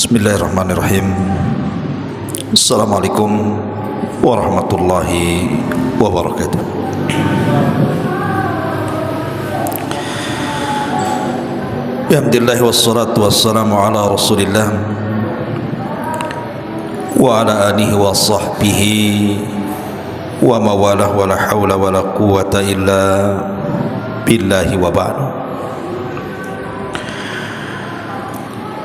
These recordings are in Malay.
Bismillahirrahmanirrahim. Assalamualaikum warahmatullahi wabarakatuh. Alhamdulillah wassalatu wassalamu ala Rasulillah wa ala alihi wa sahbihi wa mawalah wa la hawla wa la quwwata illa billahi wa ba'du.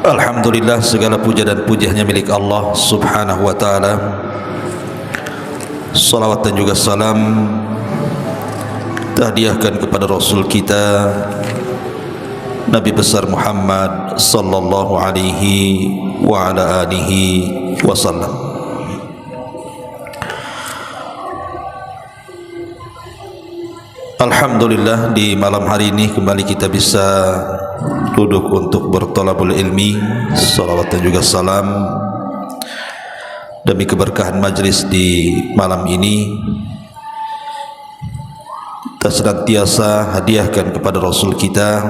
Alhamdulillah, segala puja dan pujiannya milik Allah subhanahu wa ta'ala. Salawat dan juga salam tahdiahkan kepada Rasul kita Nabi besar Muhammad sallallahu alaihi wa ala alihi wasallam. Alhamdulillah, di malam hari ini kembali kita bisa duduk untuk bertolabul ilmi. Salawat dan juga salam demi keberkahan majlis di malam ini kita senantiasa hadiahkan kepada Rasul kita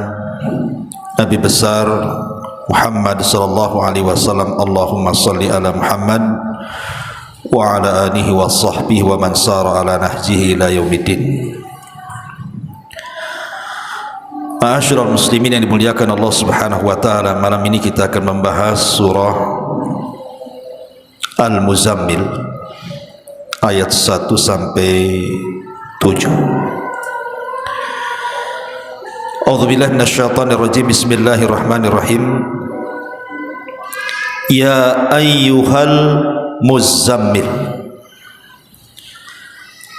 Nabi besar Muhammad sallallahu alaihi wasallam. Allahumma salli ala Muhammad wa ala alihi wa sahbihi wa man sara ala nahjihi ila yaumiddin. Ma'asyiral muslimin yang dimuliakan Allah subhanahu wa ta'ala, malam ini kita akan membahas surah Al-Muzammil ayat 1 sampai 7. A'udzubillahi minasyaitonir rajim. Bismillahirrahmanirrahim. Ya ayyuhal muzammil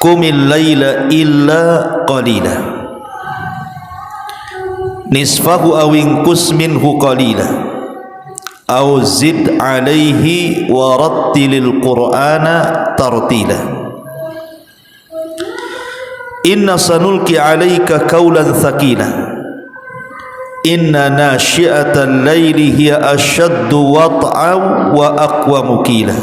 qumil laila illa qalila nisfahu aw inqus minhu qalila aw zid alaihi wa rattilil qur'ana tartila. Inna sanulqi alaika qawlan thaqila inna nashi'atal laili hiya ashaddu wat'an wa aqwamu qila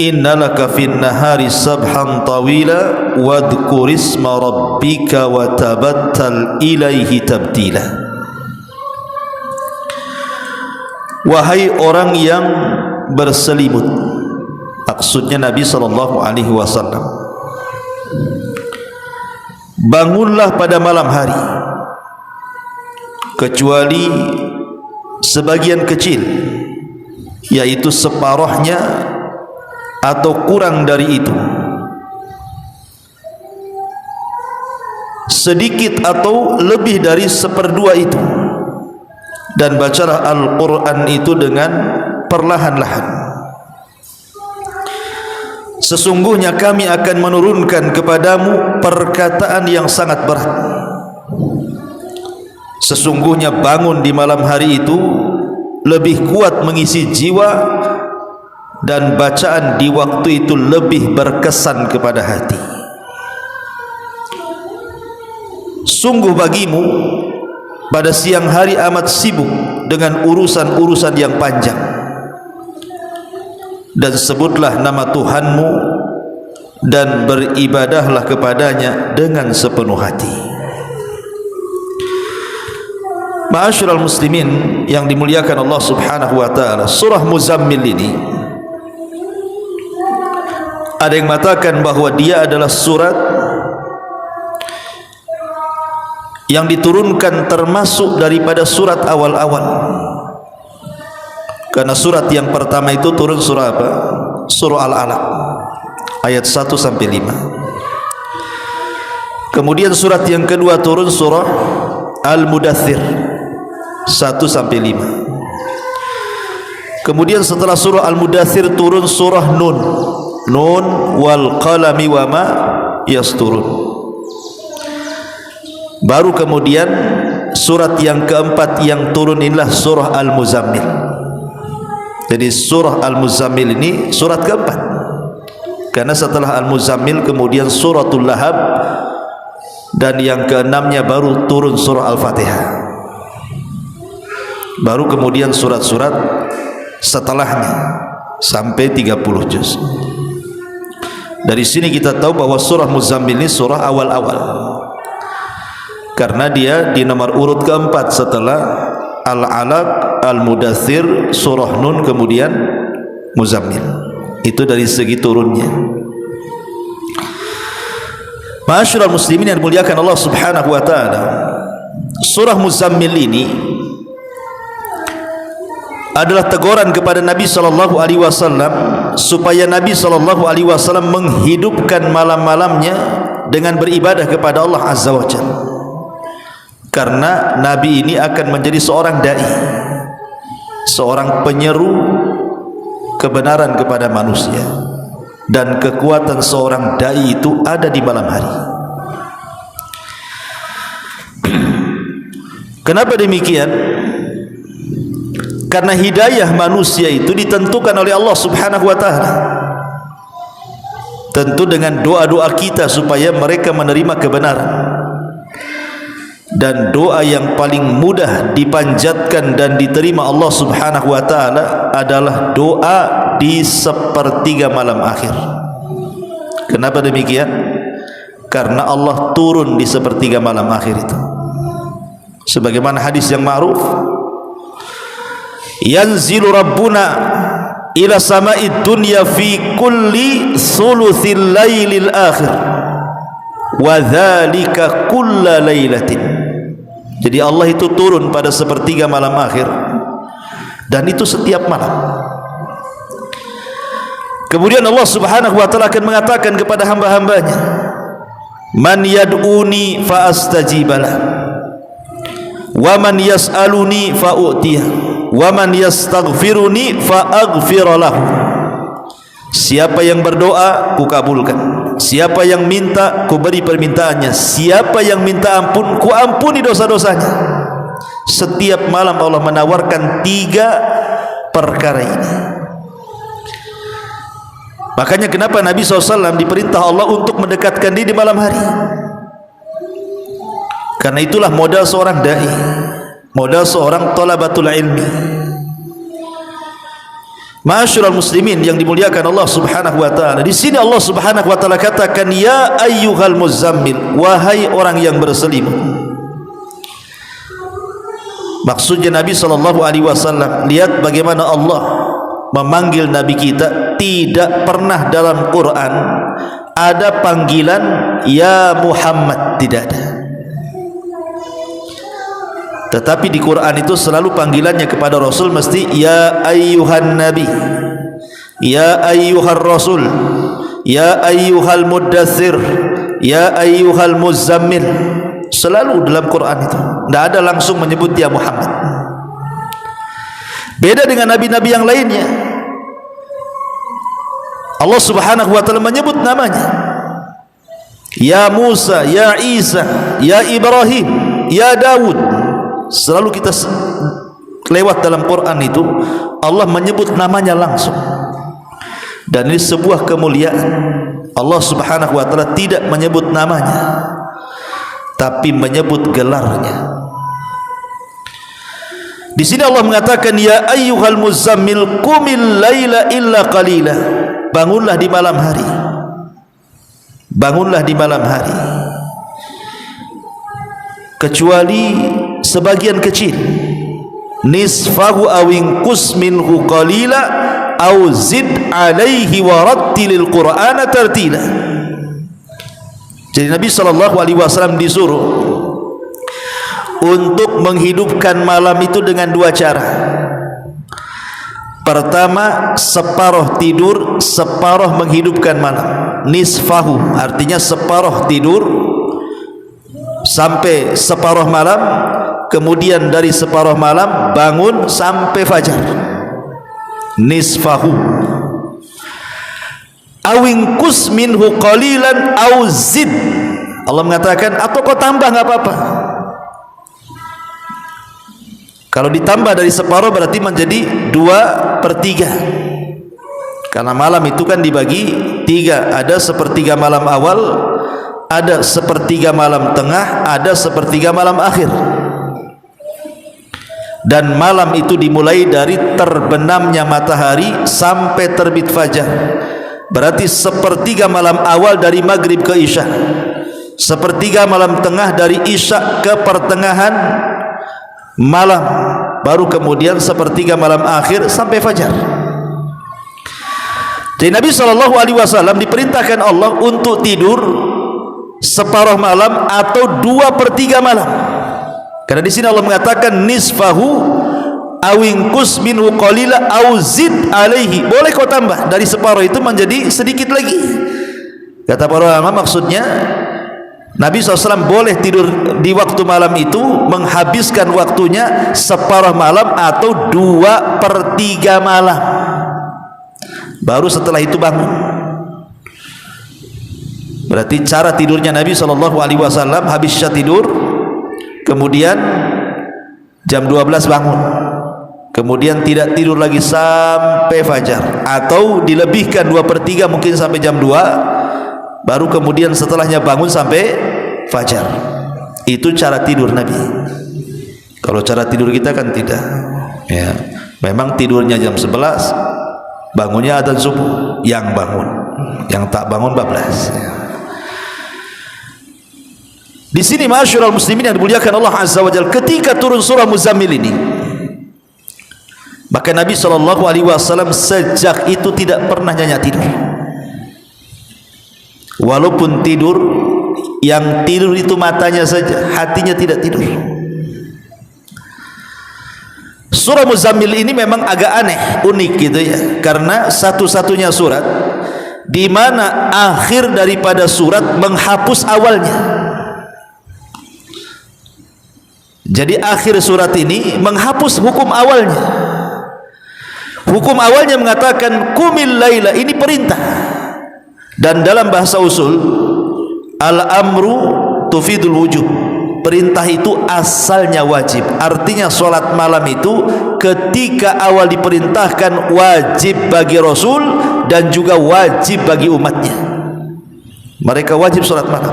inna laka fin nahari sabhan tawila wadhkur isma rabbika wa tabattal ilaihi tabtila. Wahai orang yang berselimut, maksudnya Nabi sallallahu alaihi wasallam, bangunlah pada malam hari kecuali sebagian kecil, yaitu separuhnya atau kurang dari itu, sedikit atau lebih dari seperdua itu, dan bacalah Al-Quran itu dengan perlahan-lahan. Sesungguhnya kami akan menurunkan kepadamu perkataan yang sangat berat. Sesungguhnya bangun di malam hari itu lebih kuat mengisi jiwa, dan bacaan di waktu itu lebih berkesan kepada hati. Sungguh bagimu pada siang hari amat sibuk dengan urusan-urusan yang panjang, dan sebutlah nama Tuhanmu dan beribadahlah kepadanya dengan sepenuh hati. Ma'asyiral muslimin yang dimuliakan Allah subhanahu wa ta'ala, surah Muzammil ini ada yang mengatakan bahwa dia adalah surat yang diturunkan termasuk daripada surat awal-awal, karena surat yang pertama itu turun surah apa? Surah Al-Alaq ayat 1 sampai 5. Kemudian surat yang kedua turun surah Al-Mudaththir 1 sampai 5. Kemudian setelah surah Al-Mudaththir turun surah Nun wal qalami wa ma yasturun. Baru kemudian surat yang keempat yang turun inilah surah Al-Muzammil. Jadi surah Al-Muzammil ini surat keempat, karena setelah Al-Muzammil kemudian suratul Lahab, dan yang keenamnya baru turun surah Al-Fatihah. Baru kemudian surat-surat setelahnya sampai 30 juz. Dari sini kita tahu bahwa surah Muzammil ini surah awal-awal, karena dia di nomor urut keempat setelah Al-Alaq, Al-Mudaththir, surah Nun, kemudian Muzammil. Itu dari segi turunnya. Ma'asyiral muslimin yang dimuliakan Allah Subhanahu wa taala, surah Muzammil ini adalah teguran kepada Nabi sallallahu alaihi wasallam supaya Nabi sallallahu alaihi wasallam menghidupkan malam-malamnya dengan beribadah kepada Allah Azza wa Jalla. Karena Nabi ini akan menjadi seorang dai, seorang penyeru kebenaran kepada manusia, dan kekuatan seorang dai itu ada di malam hari. Kenapa demikian? Karena hidayah manusia itu ditentukan oleh Allah Subhanahu wa taala. Tentu dengan doa-doa kita supaya mereka menerima kebenaran. Dan doa yang paling mudah dipanjatkan dan diterima Allah Subhanahu wa taala adalah doa di sepertiga malam akhir. Kenapa demikian? Karena Allah turun di sepertiga malam akhir itu. Sebagaimana hadis yang ma'ruf, yanzilu rabbuna ila sama'id dunya fi kulli thuluthil lailil akhir wa dzalika kulla lailatin. Jadi Allah itu turun pada sepertiga malam akhir, dan itu setiap malam. Kemudian Allah Subhanahu wa taala akan mengatakan kepada hamba-hambanya, man yad'uni fa astajibalah, wa man yas'aluni fa u'tiyah, wa man yastaghfiruni fa aghfiralahu. Siapa yang berdoa, ku kabulkan. Siapa yang minta, ku beri permintaannya. Siapa yang minta ampun, ku ampuni dosa-dosanya. Setiap malam Allah menawarkan 3 perkara ini. Makanya kenapa Nabi SAW diperintah Allah untuk mendekatkan diri di malam hari? Karena itulah modal seorang dai, modal seorang thalabatul ilmi. Ma'asyiral muslimin yang dimuliakan Allah Subhanahu wa taala, di sini Allah Subhanahu wa taala katakan, ya ayyuhal muzammil, wahai orang yang berselimut. Maksudnya Nabi sallallahu alaihi wasallam, lihat bagaimana Allah memanggil Nabi kita. Tidak pernah dalam Quran ada panggilan ya Muhammad, tidak ada. Tetapi di Quran itu selalu panggilannya kepada Rasul mesti ya ayyuhan nabi, ya ayyuhar rasul, ya ayyuhal muddaththir, ya ayyuhal muzammil. Selalu dalam Quran itu, tidak ada langsung menyebut ya Muhammad. Beda dengan nabi-nabi yang lainnya, Allah Subhanahu wa taala menyebut namanya. Ya Musa, ya Isa, ya Ibrahim, ya Daud. Selalu kita lewat dalam Quran itu Allah menyebut namanya langsung. Dan ini sebuah kemuliaan. Allah Subhanahu wa taala tidak menyebut namanya, tapi menyebut gelarnya. Di sini Allah mengatakan ya ayyuhal muzammil qumil laila illa qalila. Bangunlah di malam hari. Bangunlah di malam hari. Kecuali sebagian kecil, nisfahu awin qus minhu qalila aw zid alaihi wa rattilil qur'ana tartila. Jadi Nabi sallallahu alaihi wasallam disuruh untuk menghidupkan malam itu dengan 2 cara. Pertama, separuh tidur, separuh menghidupkan malam. Nisfahu artinya separuh tidur sampai separuh malam, kemudian dari separuh malam bangun sampai fajar. Nisfahu awingkus minhu qalilan au zid. Allah mengatakan atau kau tambah enggak apa-apa. Kalau ditambah dari separuh berarti menjadi 2/3. Karena malam itu kan dibagi 3, ada sepertiga malam awal, ada sepertiga malam tengah, ada sepertiga malam akhir. Dan malam itu dimulai dari terbenamnya matahari sampai terbit fajar. Berarti sepertiga malam awal dari maghrib ke isya, sepertiga malam tengah dari isya ke pertengahan malam, baru kemudian sepertiga malam akhir sampai fajar. Jadi Nabi SAW diperintahkan Allah untuk tidur separuh malam atau 2/3 malam. Karena di sini Allah mengatakan nisfahu awingkus minhu qalila au zid alaihi. Boleh kau tambah dari separuh itu menjadi sedikit lagi. Kata para ulama maksudnya Nabi SAW boleh tidur di waktu malam itu, menghabiskan waktunya separuh malam atau 2/3 malam. Baru setelah itu bangun. Berarti cara tidurnya Nabi SAW, habis isya tidur, kemudian jam 12 bangun, kemudian tidak tidur lagi sampai fajar, atau dilebihkan 2/3 mungkin sampai jam 2, baru kemudian setelahnya bangun sampai fajar. Itu cara tidur Nabi. Kalau cara tidur kita kan tidak, ya, memang tidurnya jam 11, bangunnya adzan subuh, yang bangun, yang tak bangun bablas. Di sini ma'asyiral muslimin yang dimuliakan Allah Azza wa Jalla, ketika turun surah Muzammil ini, maka Nabi SAW sejak itu tidak pernah nyenyak tidur. Walaupun tidur, yang tidur itu matanya saja, hatinya tidak tidur. Surah Muzammil ini memang agak aneh, unik gitu ya, karena satu-satunya surat di mana akhir daripada surat menghapus awalnya. Jadi akhir surat ini menghapus hukum awalnya. Hukum awalnya mengatakan kumil laila, ini perintah. Dan dalam bahasa usul, al-amru tufidul wujub. Perintah itu asalnya wajib. Artinya solat malam itu ketika awal diperintahkan wajib bagi Rasul dan juga wajib bagi umatnya. Mereka wajib solat malam.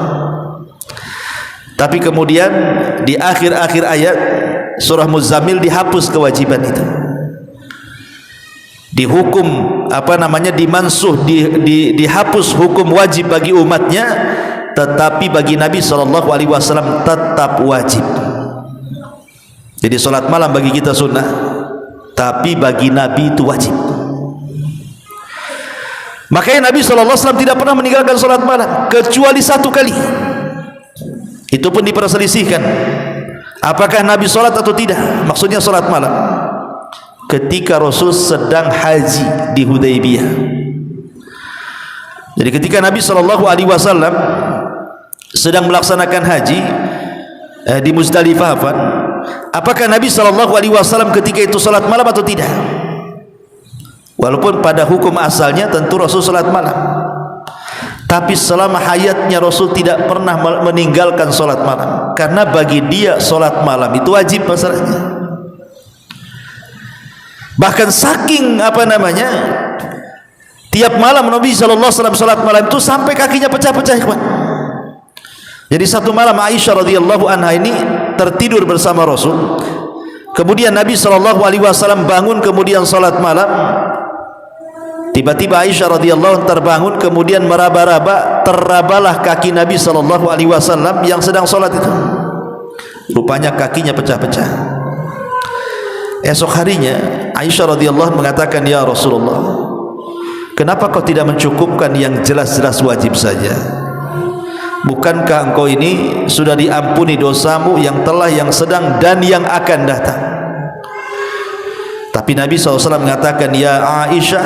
Tapi kemudian di akhir-akhir ayat surah Muzammil dihapus kewajiban itu. Dihukum dimansuh, dihapus hukum wajib bagi umatnya, tetapi bagi Nabi SAW tetap wajib. Jadi solat malam bagi kita sunnah, tapi bagi Nabi itu wajib. Makanya Nabi SAW tidak pernah meninggalkan solat malam kecuali satu kali. Itu pun diperselisihkan, apakah Nabi solat atau tidak, maksudnya solat malam, ketika Rasul sedang haji di Hudaybiyah. Jadi ketika Nabi SAW sedang melaksanakan haji di Muzdalifah, apakah Nabi SAW ketika itu salat malam atau tidak? Walaupun pada hukum asalnya tentu Rasul salat malam, tapi selama hayatnya Rasul tidak pernah meninggalkan salat malam, karena bagi dia salat malam itu wajib masalahnya. Bahkan saking tiap malam Nabi SAW salat malam itu sampai kakinya pecah-pecah. Jadi satu malam Aisyah radhiyallahu anha ini tertidur bersama Rasul. Kemudian Nabi SAW bangun kemudian salat malam. Tiba-tiba Aisyah radhiyallahu anha terbangun kemudian meraba-raba, terabalah kaki Nabi SAW yang sedang salat itu. Rupanya kakinya pecah-pecah. Esok harinya Aisyah radhiyallahu anha mengatakan, "Ya Rasulullah, kenapa kau tidak mencukupkan yang jelas-jelas wajib saja? Bukankah engkau ini sudah diampuni dosamu yang telah, yang sedang dan yang akan datang?" Tapi Nabi SAW mengatakan, "Ya Aisyah,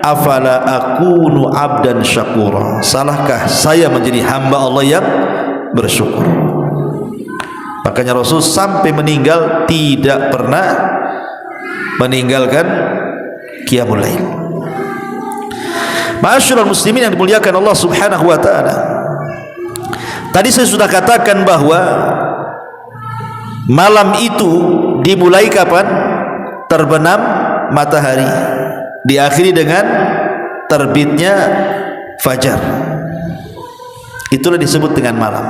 afala akunu abdan syakura? Salahkah saya menjadi hamba Allah yang bersyukur?" Makanya Rasul sampai meninggal tidak pernah meninggalkan qiyamul lail. Ma'asyiral muslimin yang dimuliakan Allah Subhanahu wa taala, tadi saya sudah katakan bahwa malam itu dimulai kapan? Terbenam matahari, diakhiri dengan terbitnya fajar. Itulah disebut dengan malam.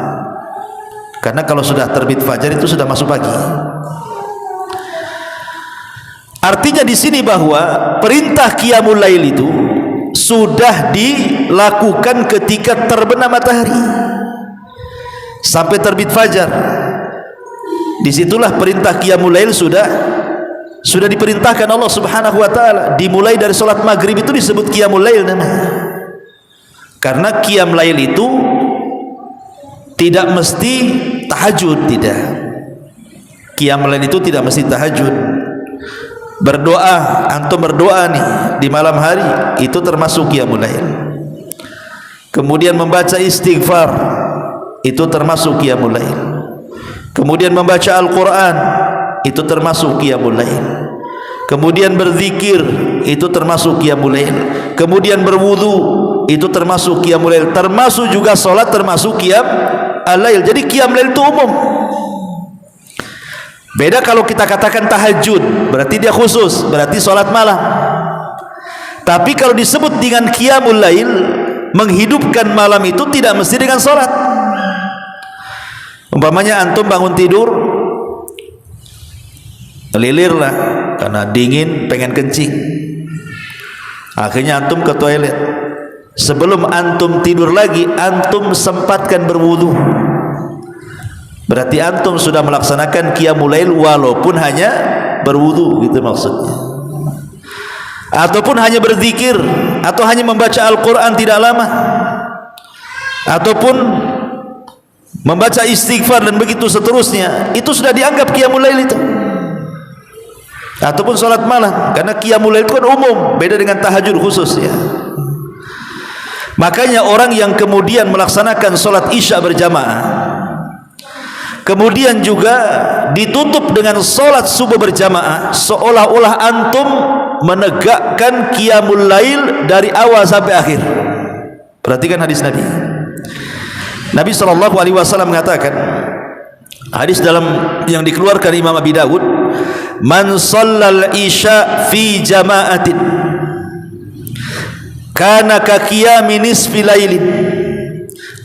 Karena kalau sudah terbit fajar itu sudah masuk pagi. Artinya di sini bahwa perintah qiyamul lail itu sudah dilakukan ketika terbenam matahari sampai terbit fajar. Disitulah perintah qiyamul lail sudah sudah diperintahkan Allah Subhanahu wa taala. Dimulai dari salat maghrib itu disebut qiyamul lail namanya. Karena qiyam lail itu tidak mesti tahajud, tidak. Qiyam lail itu tidak mesti tahajud. Berdoa, antum berdoa nih di malam hari, itu termasuk qiyamul lail. Kemudian membaca istighfar, itu termasuk qiyamul lail. Kemudian membaca Al-Quran, itu termasuk qiyamul lail. Kemudian berzikir, itu termasuk qiyamul lail. Kemudian berwudu, itu termasuk qiyamul lail. Termasuk juga solat, termasuk qiyam al-lail. Jadi qiyam lail itu umum. Beda kalau kita katakan tahajud, berarti dia khusus, berarti solat malam. Tapi kalau disebut dengan qiyamul lail, menghidupkan malam itu tidak mesti dengan solat. Umpamanya antum bangun tidur, lilir lah karena dingin, pengen kencing, akhirnya antum ke toilet. Sebelum antum tidur lagi, antum sempatkan berwudu, berarti antum sudah melaksanakan qiyamul lail walaupun hanya berwudu, gitu maksudnya. Ataupun hanya berzikir, atau hanya membaca Al-Quran tidak lama, ataupun membaca istighfar dan begitu seterusnya, itu sudah dianggap qiyamul lail itu. Ataupun salat malam, karena qiyamul lail itu kan umum, beda dengan tahajud khusus ya. Makanya orang yang kemudian melaksanakan salat isya berjamaah, kemudian juga ditutup dengan salat subuh berjamaah, seolah-olah antum menegakkan qiyamul lail dari awal sampai akhir. Perhatikan hadis Nabi. Nabi SAW mengatakan, hadis dalam yang dikeluarkan Imam Abi Dawud, man shallal isya fi jama'atin kana ka qiyami nisfi lailin,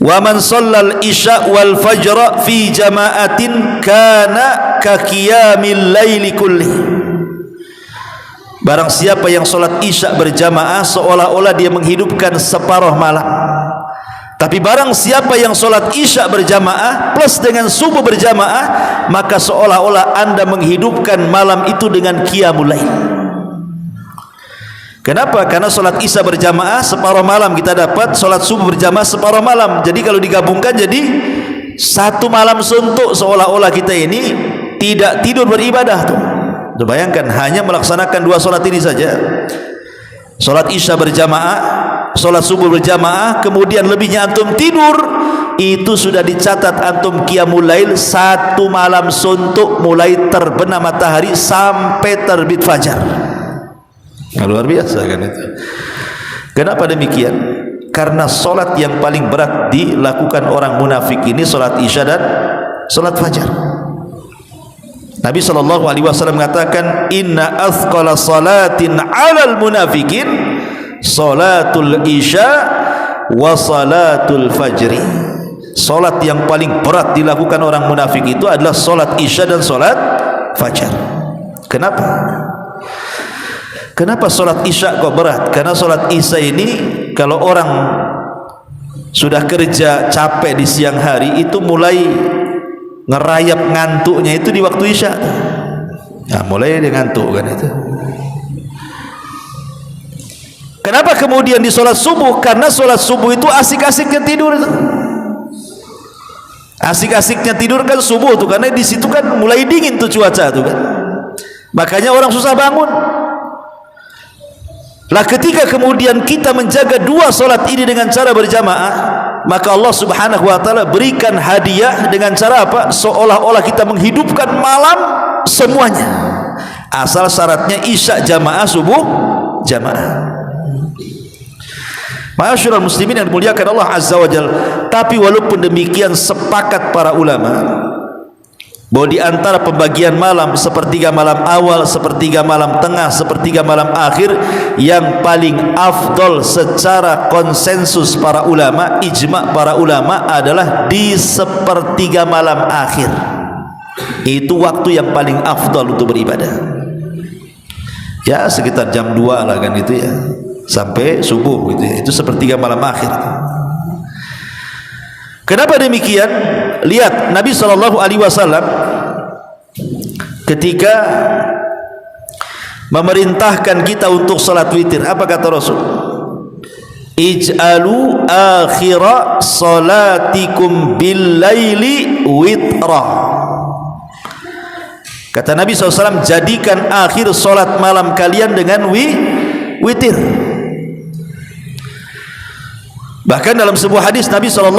wa man shallal isya wal fajra fi jama'atin kana ka qiyamil laili kulli. Barang siapa yang salat isya berjamaah, seolah-olah dia menghidupkan separuh malam. Tapi barang siapa yang solat isya berjamaah plus dengan subuh berjamaah, maka seolah-olah anda menghidupkan malam itu dengan qiyamul lail. Kenapa? Karena solat isya berjamaah separuh malam kita dapat, solat subuh berjamaah separuh malam. Jadi kalau digabungkan jadi satu malam suntuk, seolah-olah kita ini tidak tidur beribadah tuh. Bayangkan hanya melaksanakan dua solat ini saja, solat isya berjamaah, solat subuh berjamaah, kemudian lebihnya antum tidur, itu sudah dicatat antum qiyamul lail satu malam suntuk, mulai terbenam matahari sampai terbit fajar. Nah, luar biasa kan itu. Kenapa demikian? Karena solat yang paling berat dilakukan orang munafik ini solat isya dan solat fajar. Nabi SAW mengatakan, inna athqala salatin alal munafikin salatul isya wa salatul fajri. Salat yang paling berat dilakukan orang munafik itu adalah salat isya dan salat fajar. Kenapa? Kenapa salat isya kok berat? Karena salat isya ini kalau orang sudah kerja capek di siang hari, itu mulai ngerayap ngantuknya itu di waktu isya. Nah, mulai dia ngantuk kan itu. Kenapa kemudian di sholat subuh? Karena sholat subuh itu asik-asiknya tidur itu. Asik-asiknya tidur kan subuh tuh, karena di situ kan mulai dingin tuh cuaca tuh kan. Makanya orang susah bangun. Lah ketika kemudian kita menjaga dua sholat ini dengan cara berjamaah, maka Allah Subhanahu wa taala berikan hadiah dengan cara apa? Seolah-olah kita menghidupkan malam semuanya. Asal syaratnya isya jamaah, subuh jamaah. Ma'asyiral muslimin yang dimuliakan Allah Azza wa Jalla. Tapi walaupun demikian, sepakat para ulama bahwa di antara pembagian malam, sepertiga malam awal, sepertiga malam tengah, sepertiga malam akhir, yang paling afdol secara konsensus para ulama, ijma para ulama, adalah di sepertiga malam akhir. Itu waktu yang paling afdol untuk beribadah. Ya sekitar jam 2 lah kan itu ya, sampai subuh gitu ya. Itu sepertiga malam akhir. Kenapa demikian? Lihat Nabi SAW ketika memerintahkan kita untuk salat witir. Apa kata Rasul? Ij'alu akhira salatikum bil laili witra. Kata Nabi SAW, jadikan akhir salat malam kalian dengan witir. Bahkan dalam sebuah hadis Nabi SAW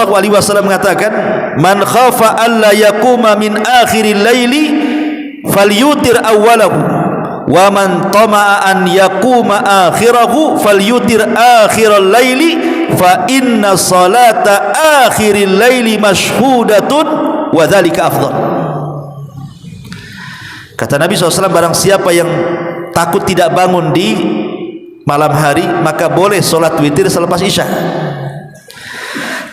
mengatakan, man khafa alla yakuma min akhiril laili falyutir awwalahu, wa man tama'a an yakuma akhirahu falyutir akhiral laili, fa inna salata akhiril laili mashhudatun wa dzalika afdal. Kata Nabi SAW, barang siapa yang takut tidak bangun di malam hari, maka boleh solat witir selepas isya.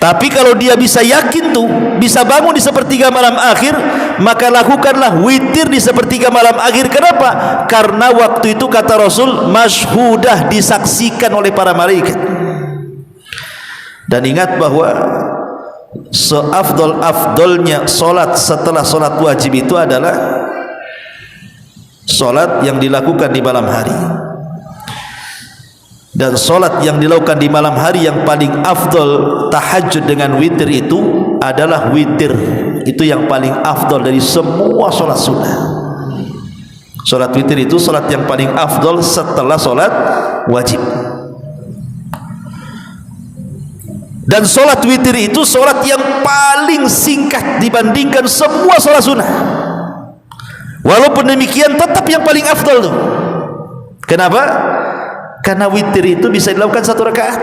Tapi kalau dia bisa yakin tuh bisa bangun di sepertiga malam akhir, maka lakukanlah witir di sepertiga malam akhir. Kenapa? Karena waktu itu kata Rasul, masyhudah, disaksikan oleh para malaikat. Dan ingat bahwa seafdol-afdolnya solat setelah solat wajib itu adalah solat yang dilakukan di malam hari. Dan solat yang dilakukan di malam hari yang paling afdol, tahajud dengan witir, itu adalah witir. Itu yang paling afdol dari semua solat sunnah. Solat witir itu solat yang paling afdol setelah solat wajib. Dan solat witir itu solat yang paling singkat dibandingkan semua solat sunnah. Walaupun demikian tetap yang paling afdol tuh. Kenapa? Karena witir itu bisa dilakukan 1 rakaat.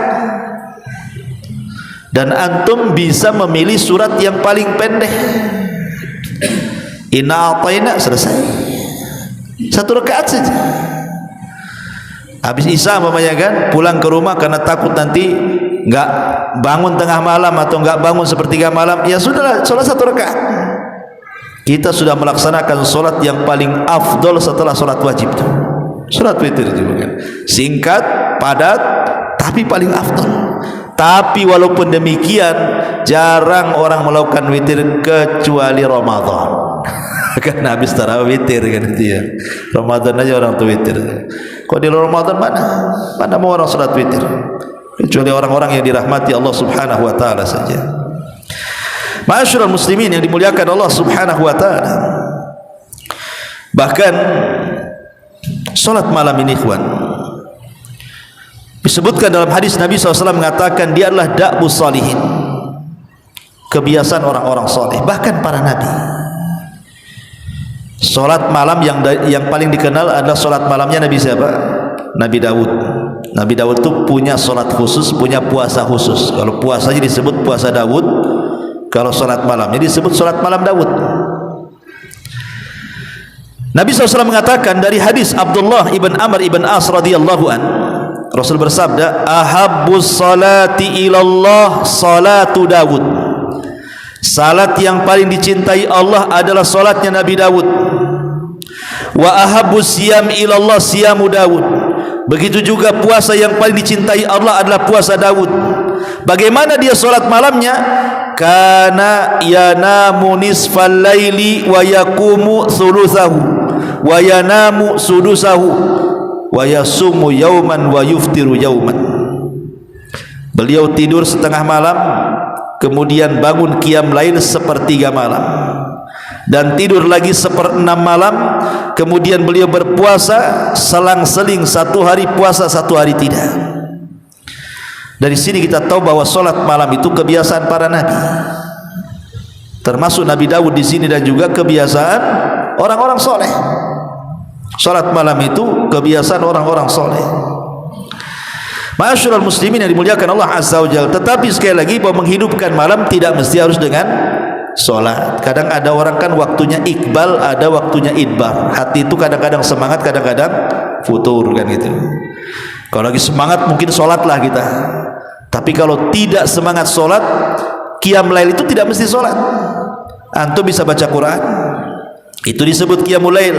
Dan antum bisa memilih surat yang paling pendek. Inna a'tayna, selesai. 1 rakaat saja. Habis isya mamanya kan, pulang ke rumah karena takut nanti enggak bangun tengah malam atau enggak bangun sepertiga malam, ya sudahlah, salat 1 rakaat. Kita sudah melaksanakan solat yang paling afdol setelah solat wajib itu. Solat witir juga kan, singkat, padat, tapi paling afdol. Tapi walaupun demikian, jarang orang melakukan witir kecuali Ramadan. Karena habis tarawih witir kan itu ya. Ramadan aja orang tuh witir. Kok di Ramadan mana mau orang salat witir? Kecuali orang-orang yang dirahmati Allah Subhanahu wa taala saja. Ma'asyiral muslimin yang dimuliakan Allah Subhanahu wa taala. Bahkan salat malam ini, ikhwan, disebutkan dalam hadis Nabi SAW mengatakan dia adalah da'bus salihin, kebiasaan orang-orang soleh, bahkan para nabi. Salat malam yang paling dikenal adalah salat malamnya Nabi siapa? Nabi Daud. Nabi Daud itu punya salat khusus, punya puasa khusus. Kalau puasanya disebut puasa Daud, kalau salat malamnya disebut salat malam Daud. Nabi SAW mengatakan dari hadis Abdullah ibn Amr ibn As radhiyallahu an, Rasul bersabda, ahabbus salati ilallah salatu Daud. Salat yang paling dicintai Allah adalah salatnya Nabi Daud. Wa ahabbus siyam ilallah siyamu Daud. Begitu juga puasa yang paling dicintai Allah adalah puasa Daud. Bagaimana dia salat malamnya? Kana yanamu nisfal laili wa yaqumu thuluthahu wa yanamu sudusahu wa yasumu yauman wa yuftiru yauman. Beliau tidur setengah malam, kemudian bangun qiyam lail sepertiga malam, dan tidur lagi 1/6 malam, kemudian beliau berpuasa selang-seling, 1 hari puasa 1 hari tidak. Dari sini kita tahu bahwa solat malam itu kebiasaan para nabi, termasuk Nabi Daud di sini, dan juga kebiasaan orang-orang soleh. Solat malam itu kebiasaan orang-orang soleh. Ma'asyiral muslimin yang dimuliakan Allah Azza wa Jalla. Tetapi sekali lagi, bahwa menghidupkan malam tidak mesti harus dengan solat. Kadang ada orang kan waktunya iqbal, ada waktunya idbar. Hati itu kadang-kadang semangat, kadang-kadang futur kan gitu. Kalau lagi semangat mungkin solatlah kita. Tapi kalau tidak semangat solat, qiyam lail itu tidak mesti solat. Antum bisa baca Quran, itu disebut qiyamul lail.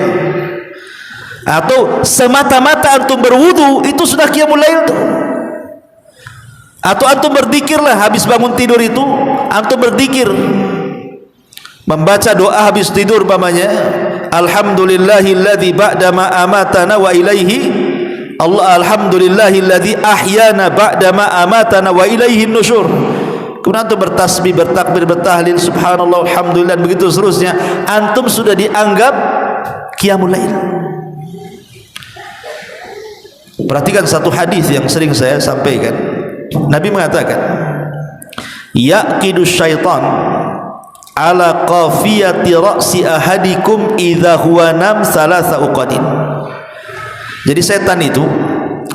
Atau semata-mata antum berwudu, itu sudah qiyamul lail tuh. Atau antum berzikirlah habis bangun tidur itu, antum berzikir, membaca doa habis tidur umpamanya, alhamdulillahilladzi ba'da ma amatana wa ilaihi Allah, alhamdulillahilladzi ahyana ba'da ma amatana wa ilaihi nusyur. Kemudian antum bertasbih, bertakbir, bertahlil, subhanallah, alhamdulillah, begitu seterusnya. Antum sudah dianggap qiyamul lail. Perhatikan satu hadis yang sering saya sampaikan. Nabi mengatakan, yaqidu syaitan ala qafiyati ra'si ahadikum idza huwa nam salasa uqadin. Jadi setan itu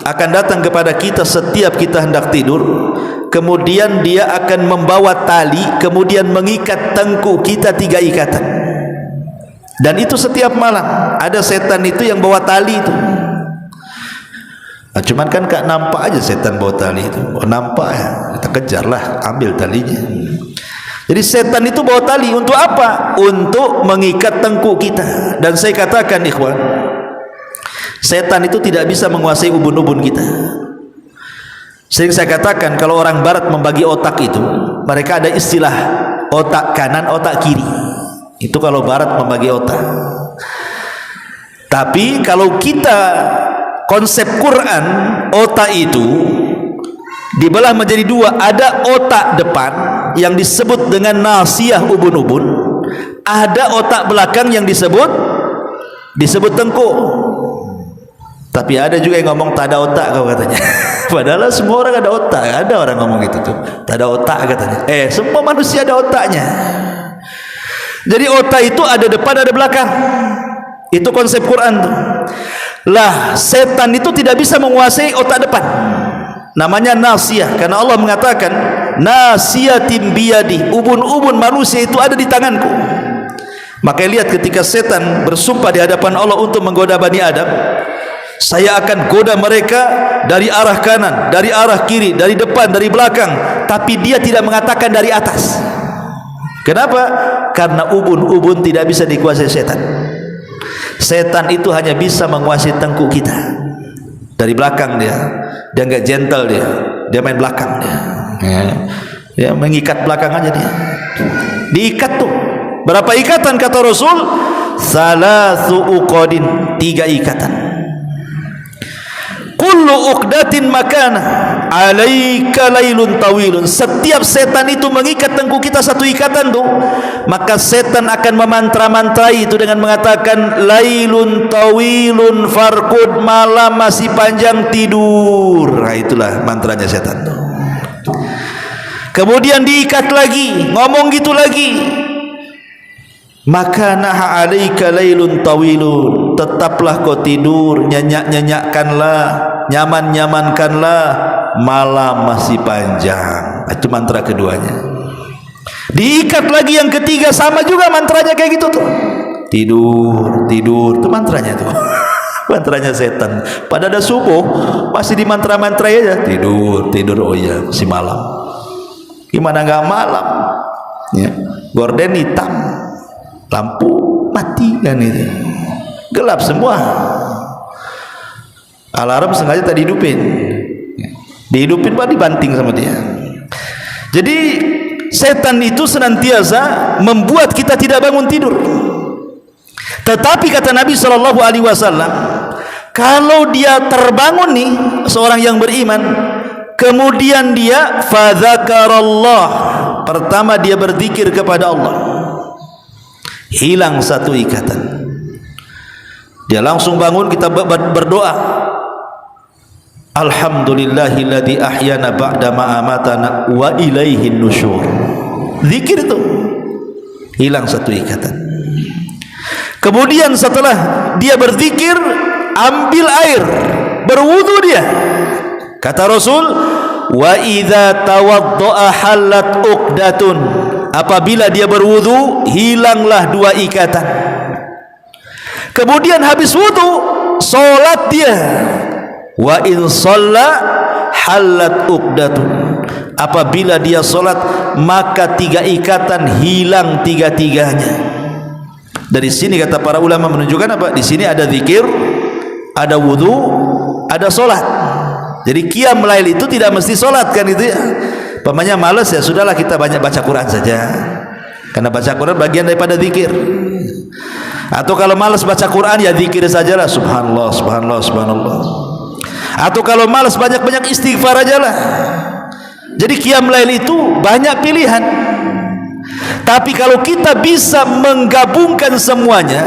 akan datang kepada kita setiap kita hendak tidur, kemudian dia akan membawa tali, kemudian mengikat tengkuk kita 3 ikatan. Dan itu setiap malam ada setan itu yang bawa tali itu. Nah, cuman kan gak nampak aja setan bawa tali itu. Oh, nampak ya, kita kejarlah, ambil talinya. Jadi setan itu bawa tali untuk apa? Untuk mengikat tengkuk kita. Dan saya katakan ikhwan, setan itu tidak bisa menguasai ubun-ubun kita. Sering saya katakan, kalau orang barat membagi otak itu, mereka ada istilah otak kanan, otak kiri. Itu kalau barat membagi otak. Tapi kalau kita konsep Quran, otak itu dibelah menjadi 2. Ada otak depan yang disebut dengan nasiyah ubun-ubun, ada otak belakang yang disebut tengkuk. Tapi ada juga yang ngomong tak ada otak kau katanya. Padahal semua orang ada otak. Ada orang ngomong gitu tuh, tak ada otak katanya. Semua manusia ada otaknya. Jadi otak itu ada depan, ada belakang. Itu konsep Quran tuh. Lah, setan itu tidak bisa menguasai otak depan. Namanya nasiyah, karena Allah mengatakan nasiyatin biyadi, ubun-ubun manusia itu ada di tanganku. Maka lihat ketika setan bersumpah di hadapan Allah untuk menggoda Bani Adam, saya akan goda mereka dari arah kanan, dari arah kiri, dari depan, dari belakang. Tapi dia tidak mengatakan dari atas. Kenapa? Karena ubun-ubun tidak bisa dikuasai setan. Setan itu hanya bisa menguasai tengkuk kita. Dari belakang dia enggak gentle, dia main belakang dia mengikat belakang aja dia. Diikat tuh. Berapa ikatan kata Rasul? Salasu uqadin, 3 ikatan. Kullu uqdatin makana alaika lailun tawilun. Setiap setan itu mengikat tengkuk kita 1 ikatan tuh, maka setan akan memantra-mantrai itu dengan mengatakan lailun tawilun farqud, malam masih panjang, tidur. Nah, itulah mantranya setan tuh. Kemudian diikat lagi, ngomong gitu lagi, maka naha alaika lailun tawilun, tetaplah kau tidur, nyenyak-nyenyakkanlah, nyaman-nyamankanlah, malam masih panjang. Itu mantra keduanya. Diikat lagi yang ketiga, sama juga mantranya kayak gitu tuh. Tidur, tidur, itu mantranya tuh. Mantranya setan. Pada ada subuh masih di mantra-mantrai aja. Tidur, tidur, oh iya masih malam. Gimana nggak malam? Ya, gorden hitam, lampu mati kan itu, gelap semua. Alarm sengaja tadi dihidupin pak, dibanting sama dia. Jadi setan itu senantiasa membuat kita tidak bangun tidur. Tetapi kata Nabi SAW, kalau dia terbangun nih, seorang yang beriman, kemudian dia fadzakarallah, pertama dia berzikir kepada Allah, hilang 1 ikatan. Dia langsung bangun, kita berdoa, alhamdulillahilladzi ahyana ba'da ma amatana wa ilaihin nusyur. Zikir itu hilang 1 ikatan. Kemudian setelah dia berzikir, ambil air, berwudu dia. Kata Rasul, wa idza tawaddaa halat uqdatun, apabila dia berwudu hilanglah 2 ikatan. Kemudian habis wudu salat dia, wa in shalla halat uqdatun, apabila dia salat maka 3 ikatan hilang 3-tiganya. Dari sini kata para ulama menunjukkan apa? Di sini ada zikir, ada wudu, ada salat. Jadi qiyam lail itu tidak mesti salat kan itu ya. Pamannya malas ya sudahlah kita banyak baca Quran saja. Karena baca Quran bagian daripada zikir. Atau kalau malas baca Quran, ya zikir sajalah, subhanallah, subhanallah, subhanallah. Atau kalau malas banyak-banyak istighfar ajalah. Jadi qiyam lail itu banyak pilihan. Tapi kalau kita bisa menggabungkan semuanya,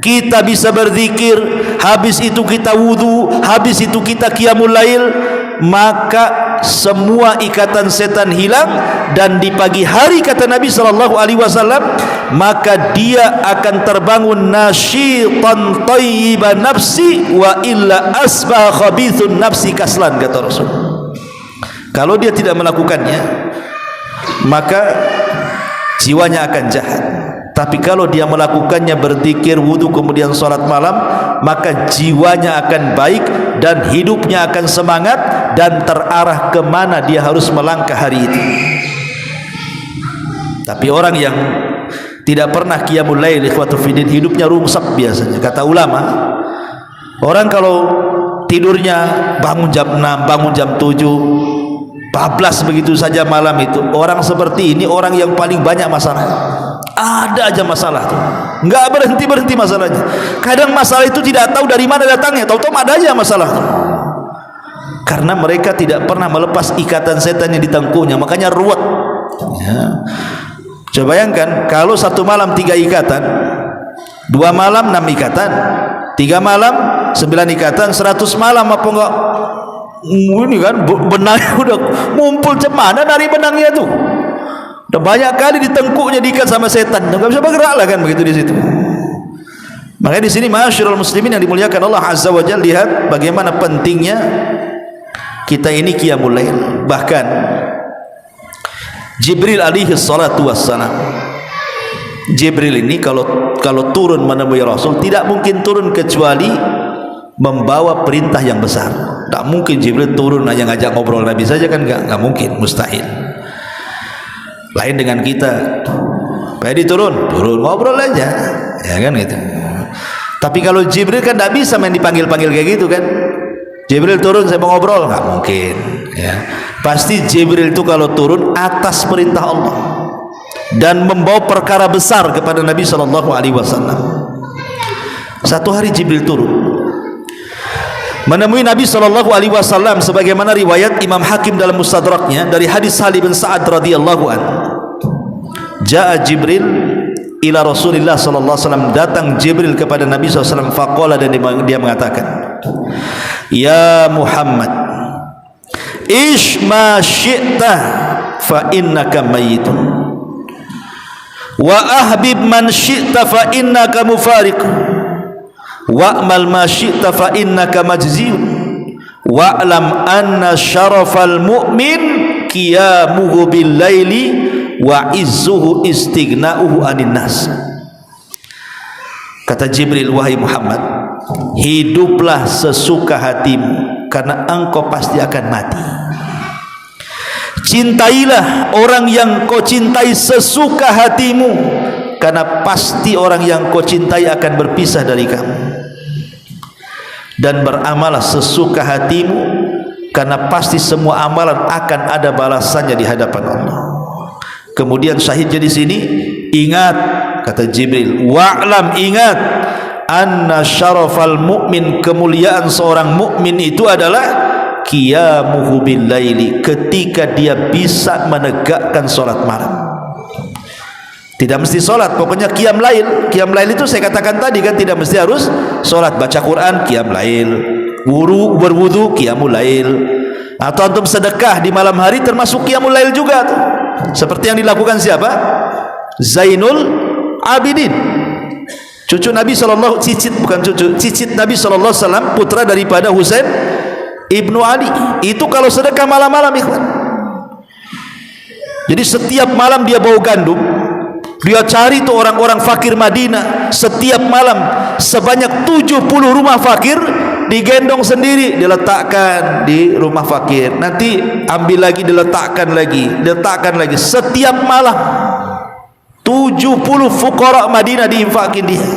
kita bisa berzikir, habis itu kita wudu, habis itu kita qiyamul lail, maka semua ikatan setan hilang. Dan di pagi hari kata Nabi SAW, maka dia akan terbangun nasyitan thayyiban nafsi, wa illa asbah khabithun nafsi kaslan, kata Rasul. Kalau dia tidak melakukannya, maka jiwanya akan jahat. Tapi kalau dia melakukannya, berzikir, wudu, kemudian salat malam, maka jiwanya akan baik dan hidupnya akan semangat dan terarah kemana dia harus melangkah hari itu. Tapi orang yang tidak pernah qiyamul lail, ikhwatu fiddin, hidupnya rungsek biasanya. Kata ulama, orang kalau tidurnya bangun jam 6, bangun jam 7, bablas begitu saja malam itu, orang seperti ini orang yang paling banyak masalah. Ada aja masalah tuh, nggak berhenti masalahnya. Kadang masalah itu tidak tahu dari mana datangnya, tahu-tahu ada aja masalah tuh. Karena mereka tidak pernah melepas ikatan setan yang ditengkuhnya, makanya ruwet ya. Coba bayangkan kalau satu malam 3 ikatan, 2 malam 6 ikatan, 3 malam 9 ikatan, 100 malam apa enggak? Ini kan benangnya udah ngumpul, cemana dari benangnya tuh. Udah banyak kali ditengkuknya diikat sama setan, nggak bisa bergerak lah kan begitu di situ. Makanya di sini ma'asyiral muslimin yang dimuliakan Allah Azza wa Jalla, lihat bagaimana pentingnya kita ini qiyamul lail. Bahkan Jibril alaihi salatu wassalam, Jibril ini kalau turun menemui Rasul, tidak mungkin turun kecuali membawa perintah yang besar. Tak mungkin Jibril turun hanya ngajak ngobrol Nabi saja kan, enggak mungkin, mustahil. Lain dengan kita, Pak Edi turun ngobrol aja, ya kan gitu. Tapi kalau Jibril kan tidak bisa main dipanggil-panggil kayak gitu kan. Jibril turun saya mau ngobrol, nggak mungkin ya. Pasti Jibril itu kalau turun atas perintah Allah dan membawa perkara besar kepada Nabi SAW. Satu hari Jibril turun menemui Nabi SAW, sebagaimana riwayat Imam Hakim dalam Mustadraknya dari hadis Salim bin Sa'ad radhiyallahu an. Ja'a Jibril ila Rasulillah sallallahu alaihi wasallam, datang Jibril kepada Nabi SAW, faqala, dan dia mengatakan, ya Muhammad, ish ma syi'ta fa innaka mayyitun, wa ahbib man syi'ta fa innaka mufariq, wa'mal ma syi'ta fa innaka majziyun, wa'lam anna syarafal mu'min qiyamuhu bil laili wa izzuhu istighna'uhu anin nas. Kata Jibril, wahai Muhammad, hiduplah sesuka hatimu karena engkau pasti akan mati. Cintailah orang yang kau cintai sesuka hatimu karena pasti orang yang kau cintai akan berpisah dari kamu. Dan beramallah sesuka hatimu karena pasti semua amalan akan ada balasannya di hadapan Allah. Kemudian syahidnya di sini, ingat, kata Jibril, wa'lam, ingat, anna syarafal mu'min, kemuliaan seorang mukmin itu adalah qiyamuhu bil laili, ketika dia bisa menegakkan salat malam. Tidak mesti solat, pokoknya qiyam lail. Qiyam lail itu saya katakan tadi kan, tidak mesti harus solat, baca Quran qiyam lail, berwudu qiyamul lail, atau antum sedekah di malam hari termasuk qiyamul lail juga tuh. Seperti yang dilakukan siapa? Zainul Abidin, cucu Nabi sallallahu, cicit Nabi sallallahu alaihi wasallam, putra daripada Husain ibnu Ali. Itu kalau sedekah malam-malam, ikhwan. Jadi setiap malam dia bawa gandum, dia cari tuh orang-orang fakir Madinah, setiap malam sebanyak 70 rumah fakir digendong sendiri, diletakkan di rumah fakir, nanti ambil lagi, diletakkan lagi, setiap malam 70 fuqara Madinah diinfakin dia.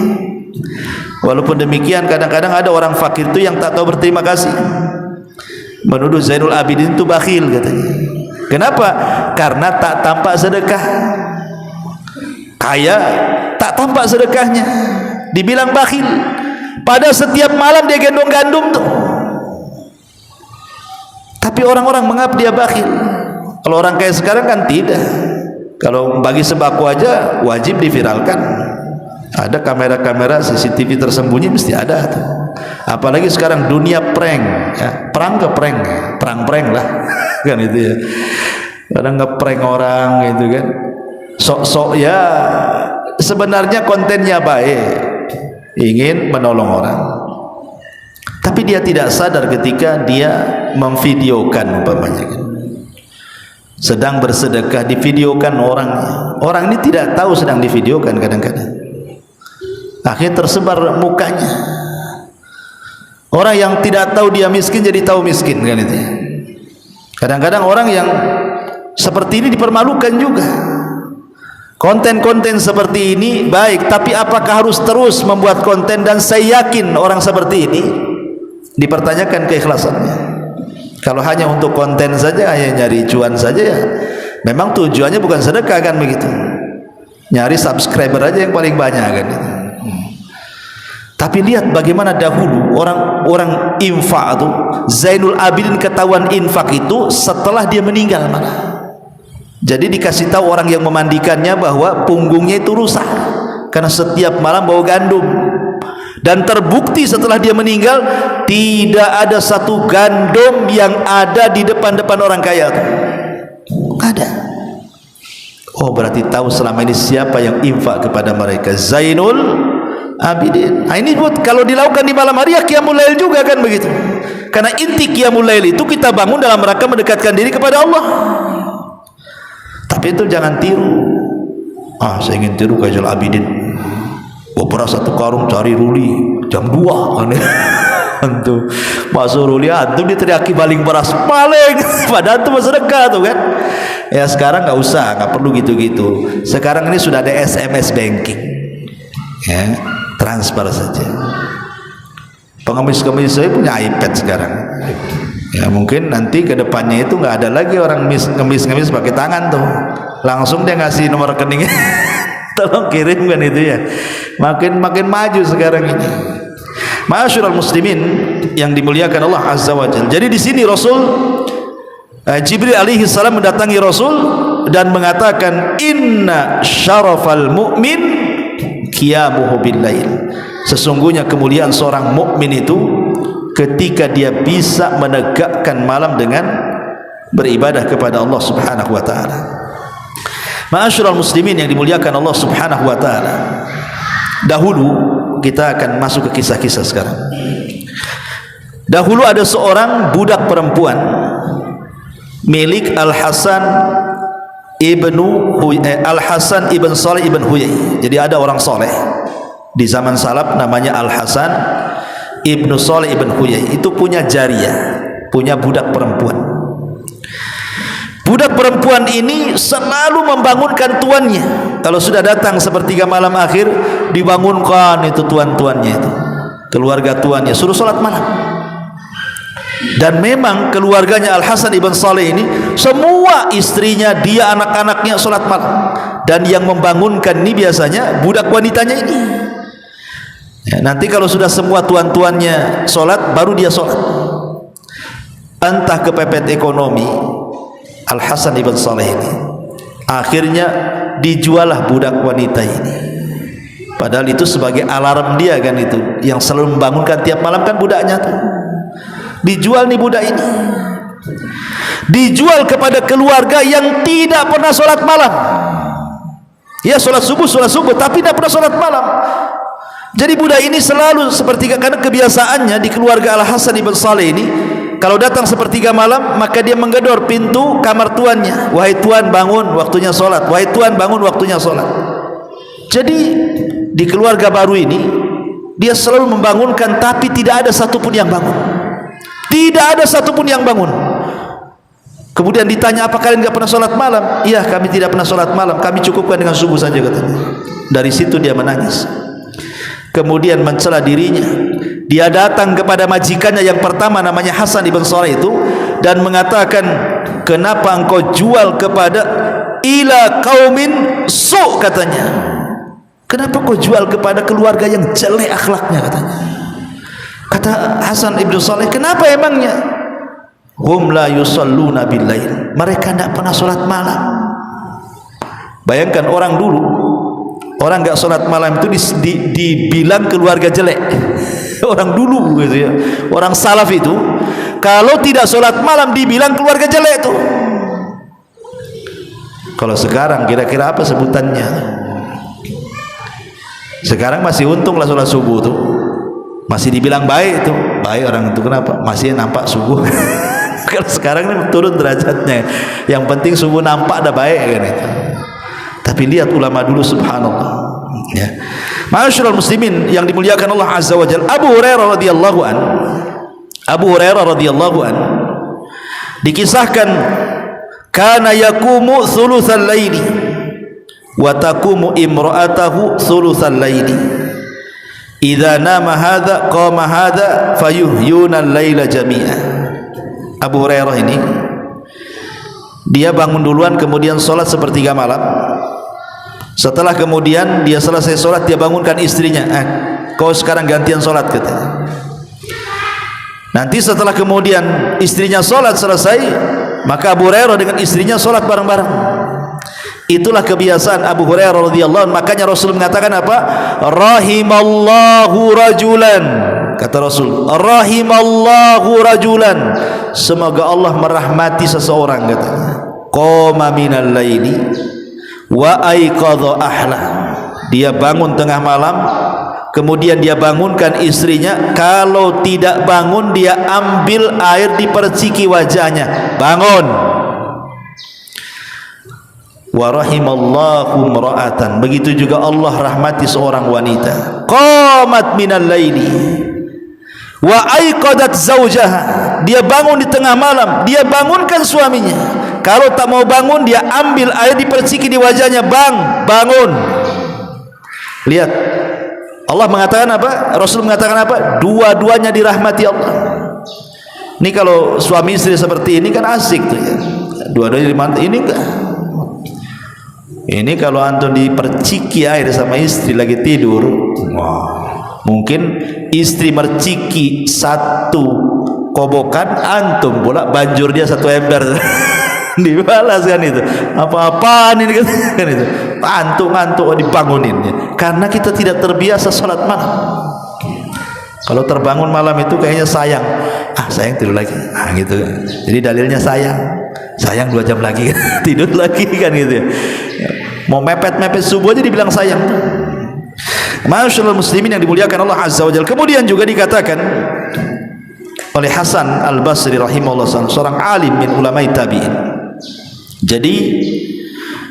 Walaupun demikian, kadang-kadang ada orang fakir itu yang tak tahu berterima kasih, menuduh Zainul Abidin itu bakhil katanya. Kenapa? Karena tak tampak sedekah. Kaya tak tampak sedekahnya, dibilang bakhil. Pada setiap malam dia gendong gandum tuh. Tapi orang-orang menganggap dia bakhil. Kalau orang kaya sekarang kan tidak. Kalau bagi sembako aja wajib diviralkan. Ada kamera-kamera CCTV tersembunyi mesti ada tuh. Apalagi sekarang dunia prank, ya, perang ke prank, perang-prank lah, kan itu ya. Kadang ngeprank orang gitu kan. Sok-sok ya sebenarnya kontennya baik, ingin menolong orang. Tapi dia tidak sadar ketika dia memvideokan umpamanya kan. Sedang bersedekah divideokan orangnya. Orang ini tidak tahu sedang divideokan kadang-kadang. Akhirnya tersebar mukanya. Orang yang tidak tahu dia miskin jadi tahu miskin kan itu. Kadang-kadang orang yang seperti ini dipermalukan juga. Konten-konten seperti ini baik, tapi apakah harus terus membuat konten? Dan saya yakin orang seperti ini dipertanyakan keikhlasannya. Kalau hanya untuk konten saja, hanya nyari cuan saja ya, memang tujuannya bukan sedekah kan begitu. Nyari subscriber aja yang paling banyak kan itu. Tapi lihat bagaimana dahulu orang infak itu, Zainul Abidin ketahuan infak itu setelah dia meninggal mana. Jadi dikasih tahu orang yang memandikannya bahwa punggungnya itu rusak karena setiap malam bawa gandum. Dan terbukti setelah dia meninggal tidak ada satu gandum yang ada di depan-depan orang kaya itu. Ada. Oh, berarti tahu selama ini siapa yang infak kepada mereka. Zainul Abidin. Nah, ini buat kalau dilakukan di malam hari ya qiyamul lail juga kan begitu. Karena inti qiyamul lail itu kita bangun dalam rangka mendekatkan diri kepada Allah. Tapi itu jangan tiru. Saya ingin tiru kayak Zainul Abidin. Beras satu karung cari ruli jam 2 kan. Antum masuk ruli antum diteriaki baling beras paling. Padahal itu sedekah tuh kan. Ya sekarang enggak usah, enggak perlu gitu-gitu. Sekarang ini sudah ada SMS banking. Ya, transfer saja. Pengemis-kemis saya punya iPad sekarang. Ya mungkin nanti ke depannya itu nggak ada lagi orang ngemis pakai tangan tuh. Langsung dia ngasih nomor rekeningnya. Tolong kirimkan itu ya. Makin maju sekarang ini. Ma'asyiral muslimin yang dimuliakan Allah Azza wa Jalla. Jadi di sini Rasul Jibril alaihi salam mendatangi Rasul dan mengatakan inna syarafal mu'min qiyamuhu bil-lail. Sesungguhnya kemuliaan seorang mukmin itu ketika dia bisa menegakkan malam dengan beribadah kepada Allah Subhanahu wa taala. Ma'asyiral muslimin yang dimuliakan Allah Subhanahu wa taala. Dahulu kita akan masuk ke kisah-kisah sekarang. Dahulu ada seorang budak perempuan milik Al-Hasan ibn Salih ibn Huyai. Jadi ada orang soleh di zaman salaf namanya Al-Hasan ibn Salih ibn Huyai. Itu punya jariyah, punya budak perempuan. Budak perempuan ini selalu membangunkan tuannya. Kalau sudah datang sepertiga malam akhir, dibangunkan itu tuan-tuannya itu, keluarga tuannya, suruh sholat malam. Dan memang keluarganya Al-Hasan ibn Salih ini semua istrinya, dia, anak-anaknya sholat malam. Dan yang membangunkan ini biasanya budak wanitanya ini. Ya, nanti kalau sudah semua tuan-tuannya sholat, baru dia sholat. Entah kepepet ekonomi Al-Hasan ibn Salih ini, akhirnya dijualah budak wanita ini. Padahal itu sebagai alarm dia kan, itu yang selalu membangunkan tiap malam kan budaknya tuh. Dijual nih budak ini, dijual kepada keluarga yang tidak pernah sholat malam. Ya sholat subuh tapi tidak pernah sholat malam. Jadi budak ini selalu sepertiga, karena kebiasaannya di keluarga Al-Hasan ibn Salih ini, kalau datang sepertiga malam maka dia menggedor pintu kamar tuannya. Wahai tuan, bangun, waktunya sholat. Wahai tuan, bangun, waktunya sholat. Jadi di keluarga baru ini dia selalu membangunkan, tapi tidak ada satupun yang bangun. Tidak ada satupun yang bangun. Kemudian ditanya, apa kalian tidak pernah sholat malam? Iya, kami tidak pernah sholat malam, kami cukupkan dengan subuh saja katanya. Dari situ dia menangis. Kemudian mencela dirinya. Dia datang kepada majikannya yang pertama namanya Hasan ibn Salih itu dan mengatakan, kenapa engkau jual kepada ila qaumin su, katanya, Kenapa kau jual kepada keluarga yang jelek akhlaknya, katanya. Kata Hasan ibnu Saleh, kenapa emangnya? Hum la yusalluna bil lail, mereka tidak pernah sholat malam. Bayangkan orang dulu, orang enggak sholat malam itu dibilang keluarga jelek. Orang dulu gitu ya, orang salaf itu kalau tidak sholat malam dibilang keluarga jelek tuh. Kalau sekarang kira-kira apa sebutannya? Sekarang masih untung lah sholat subuh tuh, masih dibilang baik tuh, baik orang itu. Kenapa? Masih nampak subuh. Kalau sekarang ini turun derajatnya, yang penting subuh nampak dah baik kan itu. Tapi lihat ulama dulu, subhanallah ya. Ma'asyiral muslimin yang dimuliakan Allah azza wa jalla, Abu Hurairah radhiyallahu an dikisahkan kana yaqumu thulutsal laili wa taqumu imra'atahu thulutsal laili, idza nama hadza qama hadza fayuhyuna al-laila jami'a. Abu Hurairah ini dia bangun duluan, kemudian sholat sepertiga malam. Setelah kemudian dia selesai sholat, dia bangunkan istrinya, kau sekarang gantian sholat, katanya. Nanti setelah kemudian istrinya sholat selesai, maka Abu Hurairah dengan istrinya sholat bareng-bareng. Itulah kebiasaan Abu Hurairah radhiyallahu anhu. Makanya Rasul mengatakan apa? Rahimallahu rajulan, kata Rasul, rahimallahu rajulan, semoga Allah merahmati seseorang, katanya, qoma minal laili wa aiqadha ahla, dia bangun tengah malam, kemudian dia bangunkan istrinya. Kalau tidak bangun, dia ambil air diperciki wajahnya, bangun. Wa rahimallahu imra'atan, begitu juga Allah rahmati seorang wanita, qamat minal laili wa aiqadat zaujaha, dia bangun di tengah malam, dia bangunkan suaminya. Kalau tak mau bangun, dia ambil air diperciki di wajahnya, bangun. Lihat, Allah mengatakan apa? Rasul mengatakan apa? Dua-duanya dirahmati Allah. Ini kalau suami istri seperti ini kan asik tuh ya, dua-duanya dimantau. Ini enggak. Ini kalau antum diperciki air sama istri lagi tidur, wah, mungkin istri merciki satu kobokan, antum pula banjur dia satu ember. Dibalas kan itu, apa-apaan ini kan itu, ngantuk dibangunin ya. Karena kita tidak terbiasa sholat malam. Kalau terbangun malam itu kayaknya sayang, sayang tidur lagi, gitu. Jadi dalilnya sayang 2 jam lagi tidur lagi kan gitu ya. Mau mepet subuh aja dibilang sayang. Ma'asyiral muslimin yang dimuliakan Allah azza wa jalla. Kemudian juga dikatakan oleh Hasan Al-Basri rahimahullah, seorang alim min ulama'i tabi'in. Jadi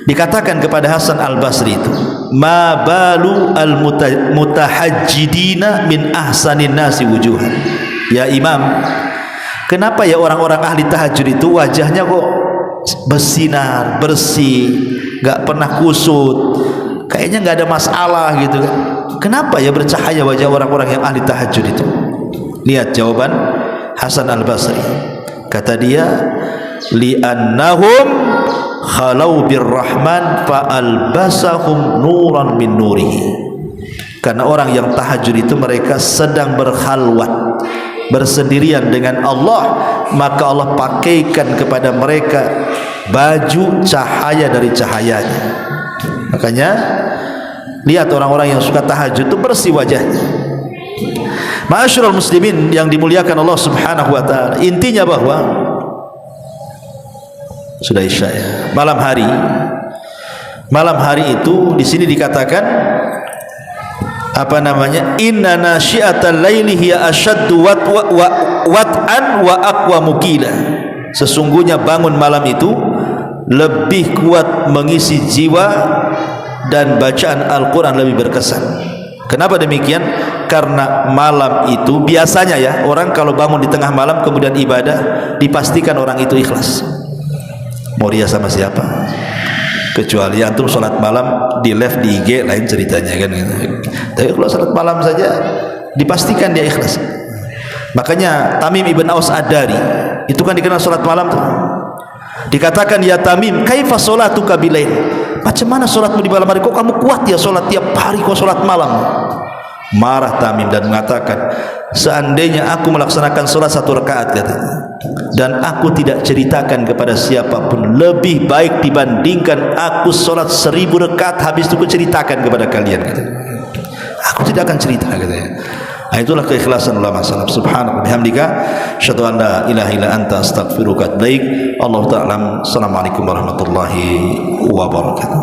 dikatakan kepada Hasan Al-Basri itu, ma balu al-mutahajjidina min ahsanin nasi wujuhan. Ya Imam, kenapa ya orang-orang ahli tahajud itu wajahnya kok bersinar, bersih, gak pernah kusut, kayaknya gak ada masalah gitu kan. Kenapa ya bercahaya wajah orang-orang yang ahli tahajud itu? Lihat jawaban Hasan Al-Basri, kata dia, li'annahum khalau birrahman fa'albasahum nuran min nurihi, karena orang yang tahajud itu mereka sedang berkhalwat, bersendirian dengan Allah, maka Allah pakaikan kepada mereka baju cahaya dari cahayanya. Makanya lihat orang-orang yang suka tahajud itu bersih wajahnya. Ma'asyiral muslimin yang dimuliakan Allah subhanahu wa ta'ala, intinya bahwa sudah isya ya, malam hari itu di sini dikatakan apa namanya, inna nasyiatal laili hiya ashaddu wat'an wa aqwa mukila, sesungguhnya bangun malam itu lebih kuat mengisi jiwa dan bacaan Al-Quran lebih berkesan. Kenapa demikian? Karena malam itu biasanya ya, orang kalau bangun di tengah malam kemudian ibadah, dipastikan orang itu ikhlas. Mau dia sama siapa? Kecuali antum sholat malam di live di IG, lain ceritanya kan gitu. Tapi kalau sholat malam saja dipastikan dia ikhlas. Makanya Tamim ibn Aus Ad-Dari itu kan dikenal sholat malam tuh. Dikatakan, ya Tamim, kaifa sholatuka bilail, macam mana solatmu di malam hari? Kok kamu kuat ya solat tiap hari, kok solat malam? Marah Tamim dan mengatakan, seandainya aku melaksanakan solat 1 rakaat katanya, dan aku tidak ceritakan kepada siapapun, lebih baik dibandingkan aku solat 1000 rakaat habis itu aku ceritakan kepada kalian katanya. Aku tidak akan cerita katanya. Nah, itulah keikhlasan ulama salaf. Subhanallah bihamdika asyhadu an la ilaha illa anta astaghfiruka wa atubu ilaik. Allahu ta'ala. Assalamualaikum warahmatullahi wabarakatuh.